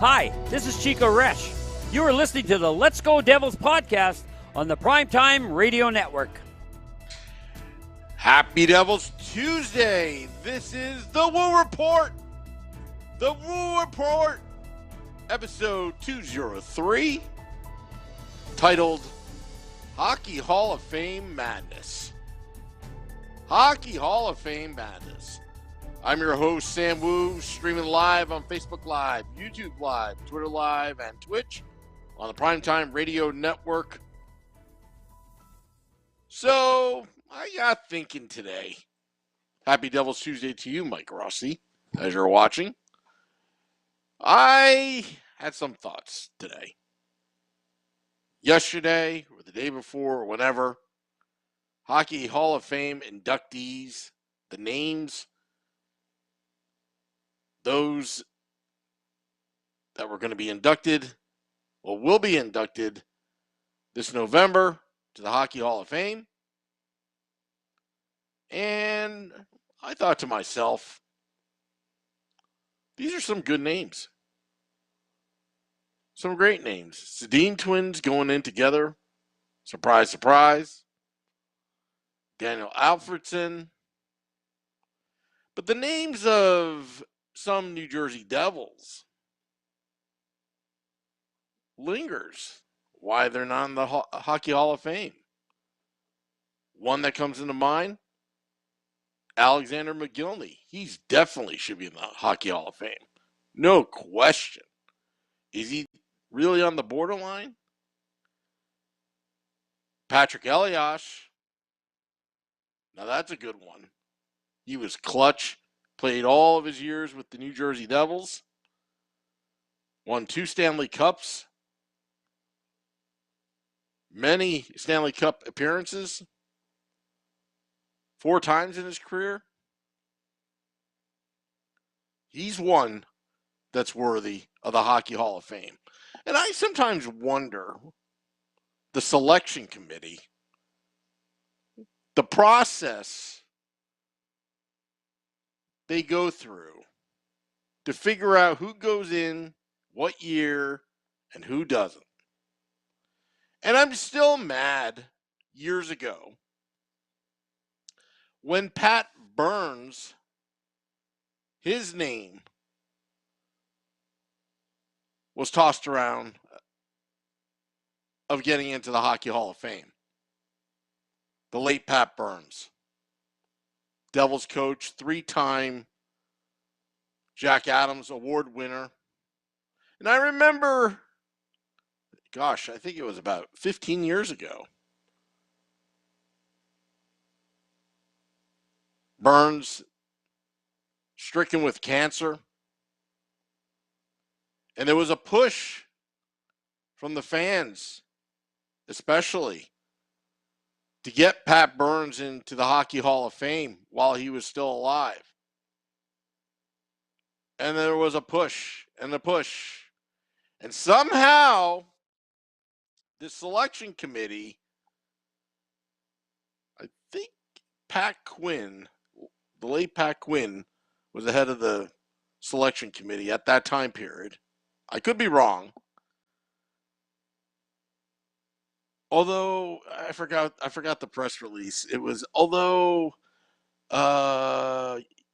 Hi, this is Chico Resch. You are listening to the Let's Go Devils podcast on the Primetime Radio Network. Happy Devils Tuesday. This is the Woo Report. The Woo Report, episode 203, titled Hockey Hall of Fame Madness. Hockey Hall of Fame Madness. I'm your host, Sam Woo, streaming live on Facebook Live, YouTube Live, Twitter Live, and Twitch on the Primetime Radio Network. So, I got thinking today. Happy Devils Tuesday to you, Mike Rossi, as you're watching. I had some thoughts today. Yesterday, or the day before, or whenever, Hockey Hall of Fame inductees, the names, those that were going to be inducted, or will be inducted this November to the Hockey Hall of Fame. And I thought to myself, these are some good names. Some great names. Sedin twins going in together. Surprise, surprise. Daniel Alfredson. But the names of some New Jersey Devils lingers. Why they're not in the Hockey Hall of Fame. One that comes into mind, Alexander McGillney. He's definitely should be in the Hockey Hall of Fame. No question. Is he really on the borderline? Patrick Elias. Now that's a good one. He was clutch. Played all of his years with the New Jersey Devils. Won 2 Stanley Cups. Many Stanley Cup appearances. 4 times in his career. He's one that's worthy of the Hockey Hall of Fame. And I sometimes wonder, the selection committee, the process they go through to figure out who goes in, what year, and who doesn't. And I'm still mad years ago when Pat Burns, his name was tossed around of getting into the Hockey Hall of Fame. The late Pat Burns. Devils coach, 3-time Jack Adams Award winner. And I remember, I think it was about 15 years ago. Burns, stricken with cancer. And there was a push from the fans, especially, to get Pat Burns into the Hockey Hall of Fame while he was still alive. And there was a push and a push. And somehow, the selection committee, I think Pat Quinn, the late Pat Quinn, was the head of the selection committee at that time period. I could be wrong. Although I forgot the press release. It was although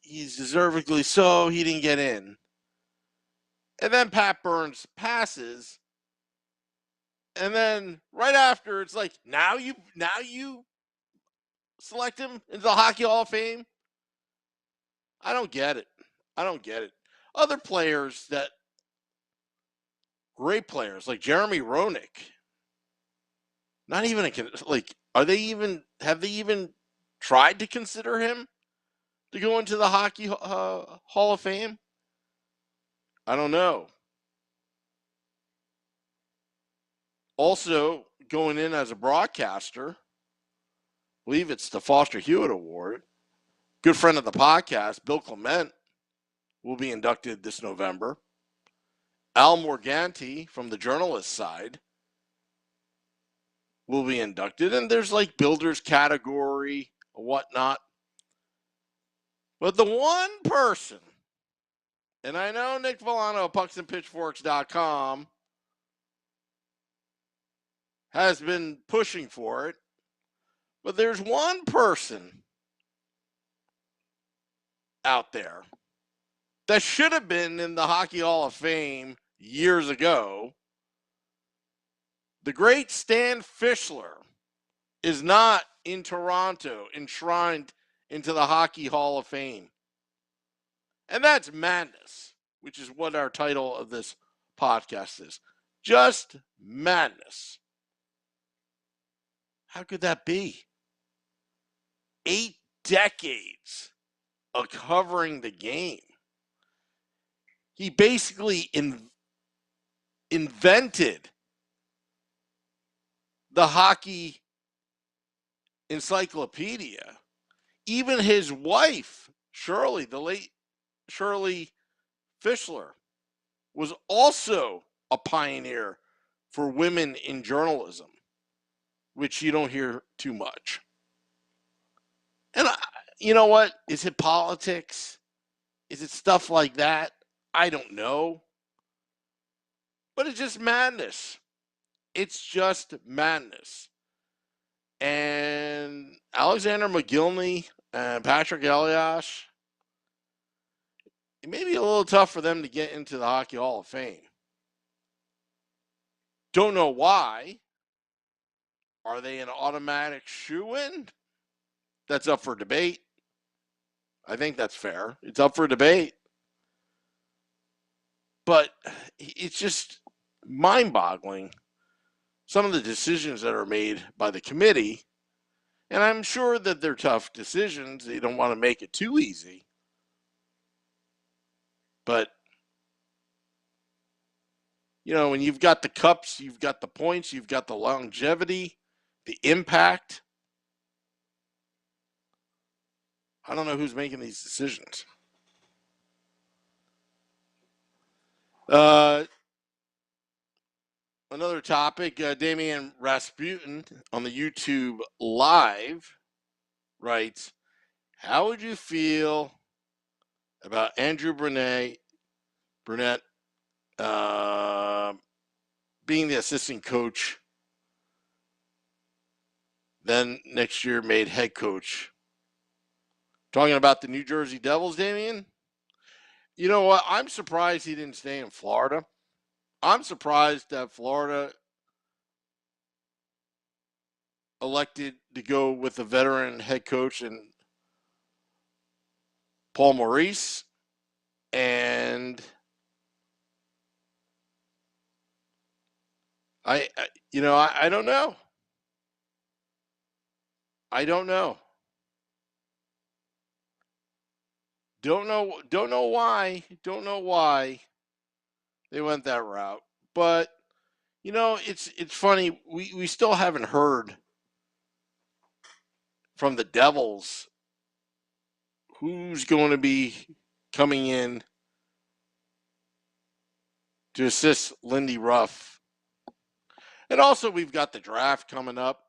he's deservedly so, he didn't get in. And then Pat Burns passes. And then right after it's like, now you select him into the Hockey Hall of Fame? I don't get it. Other players great players like Jeremy Roenick, not even have they even tried to consider him to go into the Hockey Hall of Fame? I don't know. Also, going in as a broadcaster, I believe it's the Foster Hewitt Award. Good friend of the podcast, Bill Clement, will be inducted this November. Al Morganti from the journalist side will be inducted. And there's like builders category, whatnot. But the one person And I know Nick Villano of pucksandpitchforks.com has been pushing for it, but there's one person out there that should have been in the Hockey Hall of Fame years ago. The great Stan Fischler is not in Toronto, enshrined into the Hockey Hall of Fame. And that's madness, which is what our title of this podcast is. Just madness. How could that be? 8 decades of covering the game. He basically invented the hockey encyclopedia. Even his wife, Shirley, the late Shirley Fischler, was also a pioneer for women in journalism, which you don't hear too much. And you know what? Is it politics? Is it stuff like that? I don't know. But it's just madness. It's just madness. And Alexander McGillney and Patrick Elias, it may be a little tough for them to get into the Hockey Hall of Fame. Don't know why. Are they an automatic shoo-in? That's up for debate. I think that's fair. It's up for debate. But it's just mind-boggling, some of the decisions that are made by the committee. And I'm sure that they're tough decisions. They don't want to make it too easy. But, you know, when you've got the cups, you've got the points, you've got the longevity, the impact. I don't know who's making these decisions. Another topic, Damian Rasputin on the YouTube Live writes, how would you feel about Andrew Brunette being the assistant coach, then next year made head coach? Talking about the New Jersey Devils, Damian? You know what? I'm surprised he didn't stay in Florida. I'm surprised that Florida elected to go with a veteran head coach and Paul Maurice. And I don't know. I don't know. Don't know why. Don't know why they went that route. But you know, it's funny. We still haven't heard from the Devils who's going to be coming in to assist Lindy Ruff. And also, we've got the draft coming up.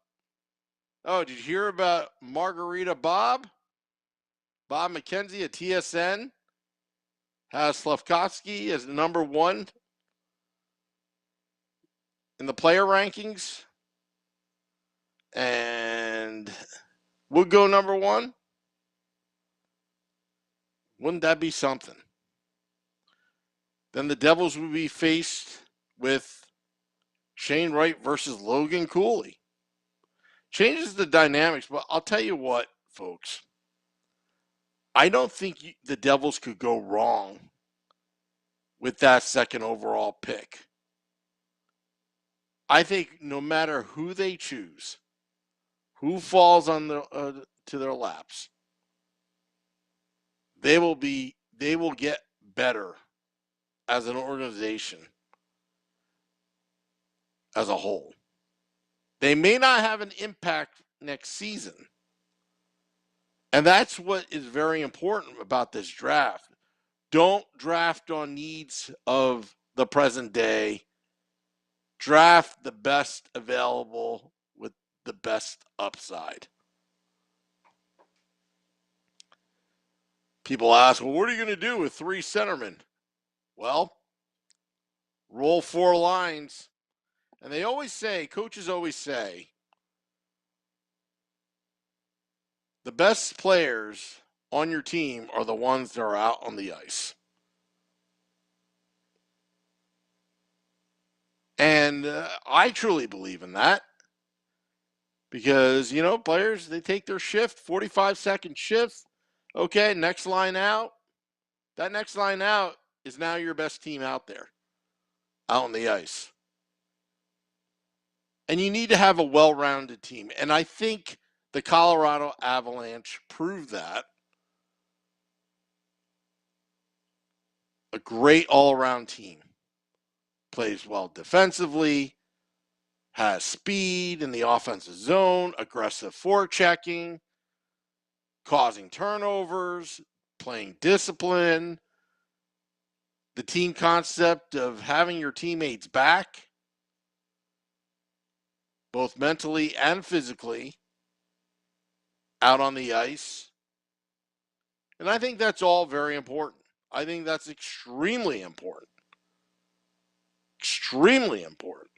Oh, did you hear about Margarita Bob? Bob McKenzie at TSN has Slavkovsky as number 1 in the player rankings. And would go number 1. Wouldn't that be something? Then the Devils would be faced with Shane Wright versus Logan Cooley. Changes the dynamics, but I'll tell you what, folks. I don't think the Devils could go wrong with that second overall pick. I think no matter who they choose, who falls on to their laps, they will get better as an organization as a whole. They may not have an impact next season. And that's what is very important about this draft. Don't draft on needs of the present day. Draft the best available with the best upside. People ask, well, what are you going to do with 3 centermen? Well, roll 4 lines. And they always say, coaches always say, the best players on your team are the ones that are out on the ice. And I truly believe in that because, players, they take their shift, 45-second shift. Okay, next line out. That next line out is now your best team out there, out on the ice. And you need to have a well-rounded team. And I think the Colorado Avalanche proved that. A great all-around team. Plays well defensively, has speed in the offensive zone, aggressive forechecking, causing turnovers, playing discipline, the team concept of having your teammates back, both mentally and physically, out on the ice. And I think that's all very important. I think that's extremely important. Extremely important.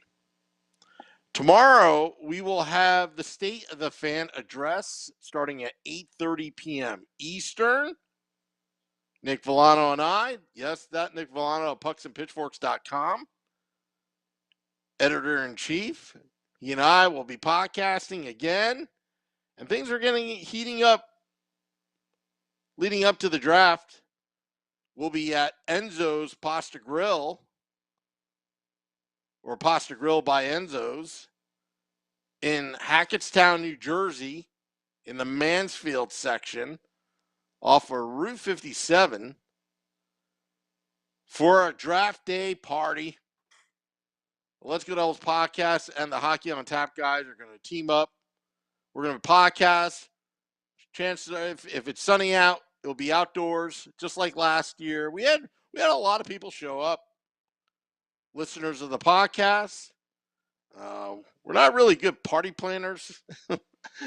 Tomorrow, we will have the State of the Fan address starting at 8:30 p.m. Eastern. Nick Villano and I, yes, that Nick Villano of pucksandpitchforks.com, editor-in-chief. He and I will be podcasting again, and things are heating up leading up to the draft. We'll be at Enzo's Pasta Grill, or Pasta Grill by Enzo's, in Hackettstown, New Jersey, in the Mansfield section, off of Route 57, for a draft day party. Let's Go Devils podcast and the Hockey on Tap guys are going to team up. We're going to podcast. Chances are, if it's sunny out, it'll be outdoors, just like last year. We had a lot of people show up, listeners of the podcast. We're not really good party planners,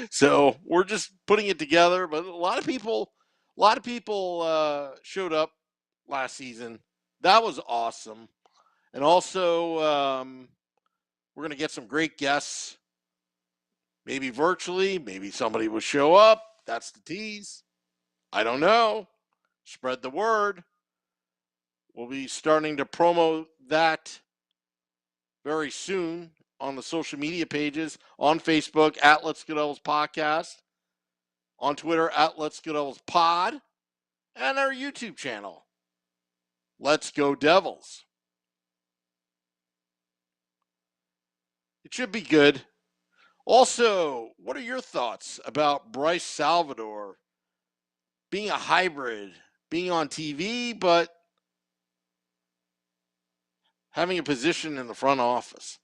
so we're just putting it together. But a lot of people showed up last season. That was awesome. And also, we're going to get some great guests, maybe virtually, maybe somebody will show up. That's the tease. I don't know. Spread the word. We'll be starting to promo that very soon on the social media pages, on Facebook at Let's Go Devils Podcast, on Twitter at Let's Go Devils Pod, and our YouTube channel, Let's Go Devils. It should be good. Also, what are your thoughts about Bryce Salvador being a hybrid, being on TV, but having a position in the front office?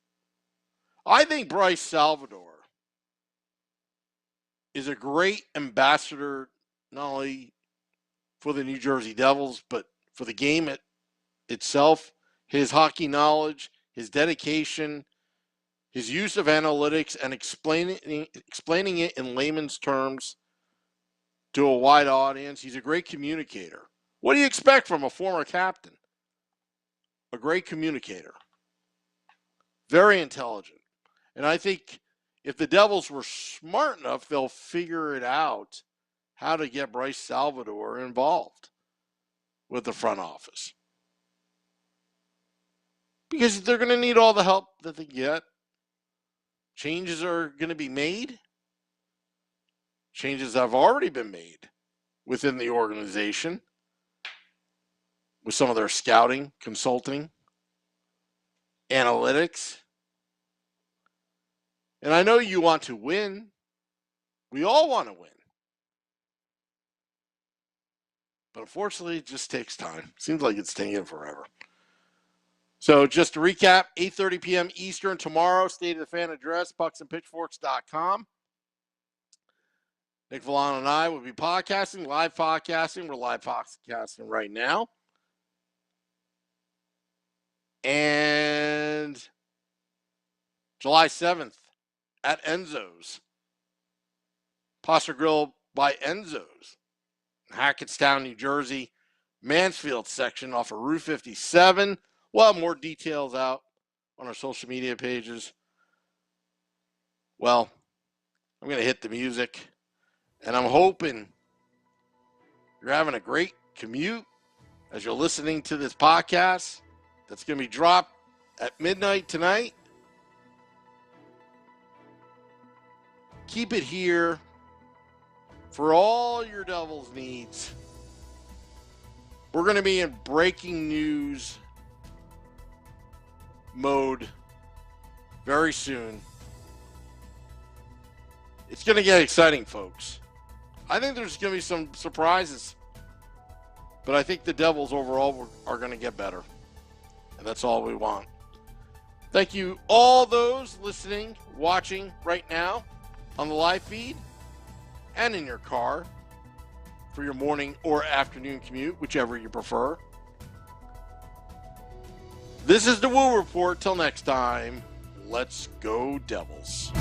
I think Bryce Salvador is a great ambassador, not only for the New Jersey Devils, but for the game itself. His hockey knowledge, his dedication, his use of analytics, and explaining it in layman's terms to a wide audience. He's a great communicator. What do you expect from a former captain? A great communicator. Very intelligent. And I think if the Devils were smart enough, they'll figure it out how to get Bryce Salvador involved with the front office. Because they're going to need all the help that they get. Changes are going to be made. Changes have already been made within the organization with some of their scouting, consulting, analytics. And I know you want to win. We all want to win. But unfortunately, it just takes time. Seems like it's taking forever. So just to recap, 8:30 p.m. Eastern tomorrow, State of the Fan address, pucksandpitchforks.com. Nick Villano and I will be podcasting, live podcasting. We're live podcasting right now. And July 7th at Enzo's. Pasta Grill by Enzo's. Hackettstown, New Jersey. Mansfield section off of Route 57. We'll have more details out on our social media pages. Well, I'm going to hit the music, and I'm hoping you're having a great commute as you're listening to this podcast that's going to be dropped at midnight tonight. Keep it here for all your Devils needs. We're going to be in breaking news mode very soon. It's going to get exciting, folks. I think there's going to be some surprises. But I think the Devils overall are going to get better. And that's all we want. Thank you, all those listening, watching right now on the live feed and in your car for your morning or afternoon commute, whichever you prefer. This is the Woo Report. Till next time, let's go Devils.